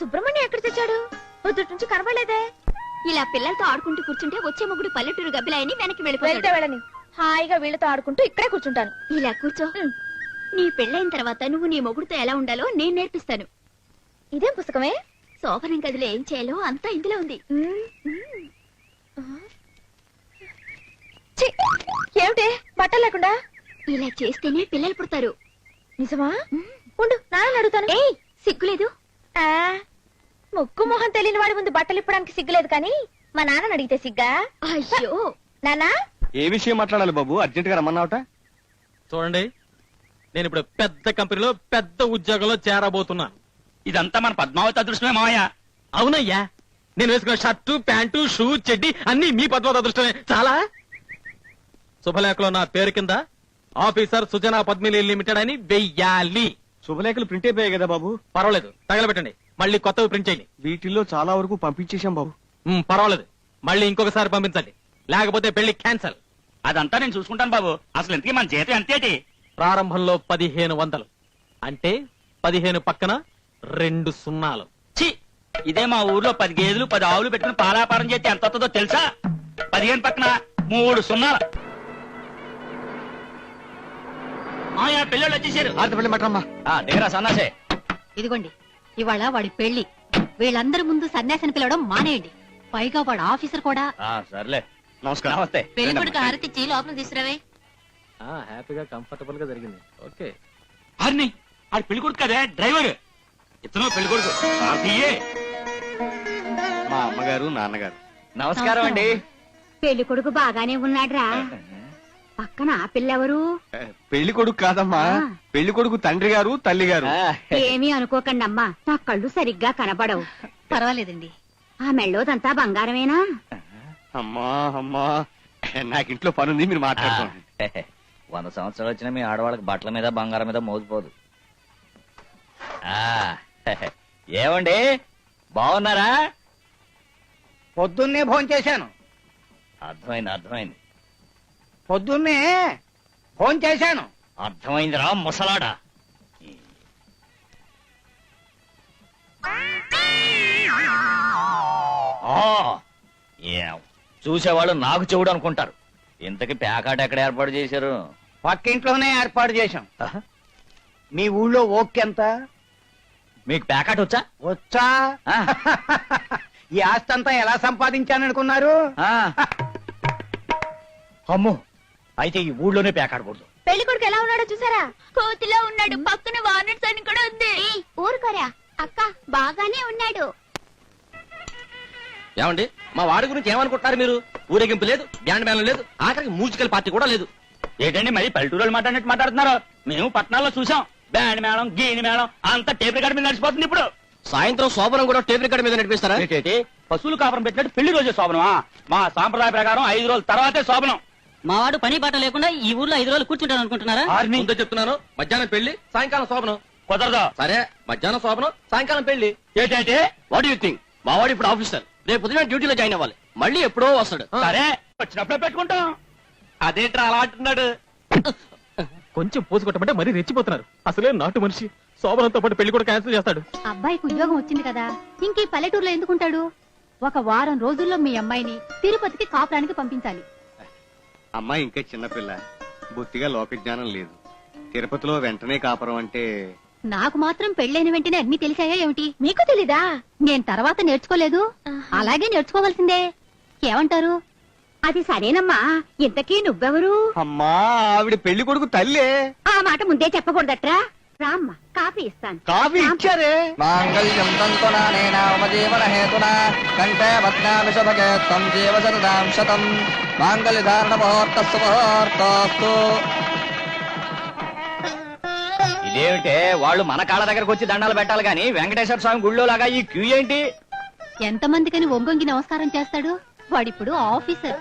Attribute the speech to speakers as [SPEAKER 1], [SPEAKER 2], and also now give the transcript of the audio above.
[SPEAKER 1] సుబ్రహ్మణ్యం ఎక్కడ తెచ్చాడు? పొద్దుటి నుంచి కనబడలేదే.
[SPEAKER 2] ఇలా పిల్లలతో ఆడుకుంటూ కూర్చుంటే వచ్చే మొగుడు పల్లెటూరు గబ్బిలాయని వెనక్కి
[SPEAKER 1] వెళ్తే
[SPEAKER 2] వెళ్ళిపోతాడు.
[SPEAKER 1] వెళ్ళని, హాయిగా వీళ్ళతో ఆడుకుంటూ ఇక్కడే కూర్చుంటాను.
[SPEAKER 2] ఇలా కూర్చో. నీ పెళ్ళైన తర్వాత నువ్వు నీ మొగుడుతో ఎలా ఉండాలో నేను నేర్పిస్తాను.
[SPEAKER 1] ఇదేం పుస్తకమే?
[SPEAKER 2] శోభనం గదిలో ఏం చేయాలో అంతా ఇందులో ఉంది.
[SPEAKER 1] ఛీ, ఏమిటే బట్టలు లేకుండా?
[SPEAKER 2] ఇలా చేస్తేనే పిల్లలు పుడతారు.
[SPEAKER 1] నిజమా? ఉండు, నాన్న అడుగుతాను.
[SPEAKER 2] ఏయ్, సిగ్గులేదు?
[SPEAKER 1] ఆ, ముక్కు మొహం తెలియని వాడి ముందు బట్టలు ఇప్పడానికి సిగ్గులేదు, కానీ మా నాన్నని అడిగితే సిగ్గా?
[SPEAKER 2] అయ్యో,
[SPEAKER 1] నాన్నా,
[SPEAKER 3] ఏ విషయం మాట్లాడాలి బాబు? అర్జెంట్ గా రమ్మన్నావట.
[SPEAKER 4] చూడండి, నేను ఇప్పుడు పెద్ద కంపెనీలో పెద్ద ఉద్యోగంలో చేరబోతున్నాను.
[SPEAKER 5] ఇదంతా మన పద్మావతి అదృష్టమే మావయ్య.
[SPEAKER 4] అవునయ్యా, నేను వేసుకున్న షర్టు, ప్యాంటు, షూ, చెడ్డి అన్ని మీ పద్మావతి అదృష్టమే. చాలా శుభలేఖలో నా పేరు కింద ఆఫీసర్ సుజనా పద్మిని లిమిటెడ్ అని వెయ్యాలి.
[SPEAKER 3] శుభలేఖలు ప్రింట్ అయిపోయాయి కదా బాబు.
[SPEAKER 4] పర్వాలేదు, తగలబెట్టండి. మళ్ళీ కొత్తవి ప్రింట్ చేయండి.
[SPEAKER 3] వీటిల్లో చాలా వరకు పంపించేశాం బాబు.
[SPEAKER 4] పర్వాలేదు, మళ్ళీ ఇంకొకసారి పంపించండి, లేకపోతే పెళ్లి క్యాన్సల్.
[SPEAKER 5] అదంతా నేను చూసుకుంటాను బాబు. అసలు ఇంతకీ మన జీతం ఎంతేటి?
[SPEAKER 4] ప్రారంభంలో 1500, అంటే 15 పక్కన 2 సున్నాలు.
[SPEAKER 5] ఛీ, ఇదే మా ఊర్లో 10 గేదెలు 10 ఆవులు పెట్టుకుని పాలాపారం చేస్తే ఎంత వస్తుందో తెలుసా? 15 పక్కన 3 సున్నాలు. మావయ్య, పిల్లలు వచ్చేసారు.
[SPEAKER 3] ఆడపల్లి మటరమ్మా.
[SPEAKER 5] దగ్గర సన్నాసే.
[SPEAKER 6] ఇదిగోండి, ఇవాళ వాడి పెళ్లి. వీళ్ళందరి ముందు సన్యాసిని పిలవడం మానేయండి. పైగా వాడు ఆఫీసర్ కూడా.
[SPEAKER 5] సర్లే,
[SPEAKER 3] నమస్కారం.
[SPEAKER 5] నమస్తే.
[SPEAKER 6] పెళ్లి కొడుకు హారతిచ్చి లోపల తీసుకురావే.
[SPEAKER 4] హ్యాపీగా కంఫర్టబుల్ గా జరిగింది. ఓకే,
[SPEAKER 5] ఆడిని ఆడి పెళ్లి కొడుకు కదే డ్రైవర్. ఇతను పెళ్లి కొడుకు.
[SPEAKER 3] మా అమ్మగారు నాన్నగారు.
[SPEAKER 5] నమస్కారం అండి.
[SPEAKER 2] పెళ్లి కొడుకు బాగానే ఉన్నాడ్రా. పక్కన ఆ పిల్లెవరు?
[SPEAKER 3] పెళ్లి కొడుకు కాదమ్మా, పెళ్లి కొడుకు తండ్రి గారు తల్లి గారు.
[SPEAKER 2] ఏమీ అనుకోకండి అమ్మా, నా కళ్ళు సరిగ్గా కనబడవు.
[SPEAKER 6] పర్వాలేదండి.
[SPEAKER 2] ఆ మెళ్ళోదంతా బంగారమేనా?
[SPEAKER 3] అమ్మా అమ్మా, నాకింట్లో పనుంది, మీరు మాట్లాడుకోండి.
[SPEAKER 5] 100 సంవత్సరాలు వచ్చినా మీ ఆడవాళ్ళకి బట్టల మీద బంగారం మీద మోసిపోదు. ఏమండి, బాగున్నారా?
[SPEAKER 7] పొద్దున్నే భోంచేశాను.
[SPEAKER 5] అర్థమైంది.
[SPEAKER 7] పొద్దున్నే భోంచేశాను.
[SPEAKER 5] అర్థమైందిరా ముసలాడా. చూసేవాళ్ళు నాకు చెవుడు అనుకుంటారు. ఇంతకి ప్యాకాట్ ఎక్కడ ఏర్పాటు చేశారు?
[SPEAKER 7] పక్కింట్లోనే ఏర్పాటు చేశాం. మీ ఊళ్ళో ఓకెంత?
[SPEAKER 5] మీకు ప్యాకాట్ వచ్చా?
[SPEAKER 7] వచ్చా? ఈ ఆస్తి అంతా ఎలా సంపాదించాననుకున్నారు?
[SPEAKER 5] అమ్మో, అయితే ఈ ఊళ్ళోనే ప్యాకాడకూడదు.
[SPEAKER 1] పెళ్లి కొడుకు ఎలా ఉన్నాడో చూసారా?
[SPEAKER 2] కోతిలో ఉన్నాడు. పక్కన వార్నెట్స్ అని కూడా ఉంది. ఊరుకోరా అక్క, బాగానే ఉన్నాడు.
[SPEAKER 4] ఏమండి, మా వాడి గురించి ఏమనుకుంటున్నారు మీరు? ఊరేగింపు లేదు, బ్యాండ్ మేళం లేదు, ఆఖరికి మ్యూజికల్ పార్టీ కూడా లేదు.
[SPEAKER 5] ఏంటండి మరి పల్లెటూరు మాట్లాడినట్టు మాట్లాడుతున్నారు? మేము పట్టణాల్లో చూసాం, బ్యాండ్ మేళం గీని మేళం అంతా టేప్ రికార్డ్ మీద నడిచిపోతుంది. ఇప్పుడు
[SPEAKER 4] సాయంత్రం శోభనం కూడా టేప్ రికార్డ్ మీద నడిపిస్తారా?
[SPEAKER 5] ఏంటి పశువులు కాపురం పెట్టినట్టు పెళ్లి రోజే శోభనమా? మా సాంప్రదాయ ప్రకారం 5 రోజుల తర్వాతే శోభనం.
[SPEAKER 6] మావాడు పని బాట లేకుండా ఈ ఊర్లో 5 రోజులు కూర్చుంటాను అనుకుంటున్నారా?
[SPEAKER 4] ముందే చెప్తున్నాను, మధ్యాహ్నం పెళ్లి, సాయంకాలం శోభనం.
[SPEAKER 5] కుదరదు.
[SPEAKER 4] సరే, మధ్యాహ్నం శోభనం, సాయంకాలం పెళ్లి.
[SPEAKER 5] ఏంటంటే
[SPEAKER 4] వాట్ యూ థింక్? మా వాడు ఇప్పుడు ఆఫీసర్, రేపు పొద్దున డ్యూటీలో జాయిన్ అవ్వాలి, మళ్ళీ ఎప్పుడో వస్తాడు.
[SPEAKER 5] సరే, వచ్చినప్పుడే పెట్టుకుంటాం.
[SPEAKER 4] అదేంట్రా అలా అంటున్నాడు? కొంచెం పోసు కొట్టమంటే మరీ రెచ్చిపోతున్నారు. అసలే నాటు మనిషి. శోభనంతో పాటు పెళ్లి కూడా క్యాన్సిల్ చేస్తాడు.
[SPEAKER 6] అబ్బాయికి ఉద్యోగం వచ్చింది కదా, ఇంక ఈ పల్లెటూరులో ఎందుకుంటాడు? ఒక వారం రోజుల్లో మీ అమ్మాయిని తిరుపతికి కాపురానికి పంపించాలి.
[SPEAKER 3] అమ్మాయి ఇంకా చిన్నపిల్ల, బొత్తిగా లోక జ్ఞానం లేదు. తిరుపతిలో వెంటనే కాపురం అంటే
[SPEAKER 6] నాకు మాత్రం పెళ్ళైన వెంటనే అన్ని తెలిసాయా ఏమిటి?
[SPEAKER 1] మీకు తెలీదా?
[SPEAKER 6] నేను తర్వాత నేర్చుకోలేదు, అలాగే నేర్చుకోవాల్సిందే. ఏమంటారు?
[SPEAKER 2] అది సరేనమ్మా, ఇంతకీ నువ్వెవరు?
[SPEAKER 3] అమ్మా, ఆవిడ పెళ్లి కొడుకు తల్లే.
[SPEAKER 2] ఆ మాట ముందే చెప్పకూడదట్రా. రామ్మ, కాఫీ ఇస్తాను.
[SPEAKER 3] కాఫీ ఇచ్చారే.
[SPEAKER 7] మాంగళ్యం తంతునా హేతునా కంఠే బధ్నామి శుభగే త్వం జీవ శరదాం శతం మాంగళ్య ధారణ ముహూర్తస్సు ముహూర్తోస్తు.
[SPEAKER 5] ఇదేమిటే, వాళ్ళు మన కాళ్ళ దగ్గరకు వచ్చి దండాలు పెట్టాలి గాని వెంకటేశ్వర స్వామి గుళ్ళో లాగా ఈ క్యూ ఏంటి?
[SPEAKER 6] ఎంతమందికని ఒంగొంగి నమస్కారం చేస్తాడు? వాడిప్పుడు ఆఫీసర్.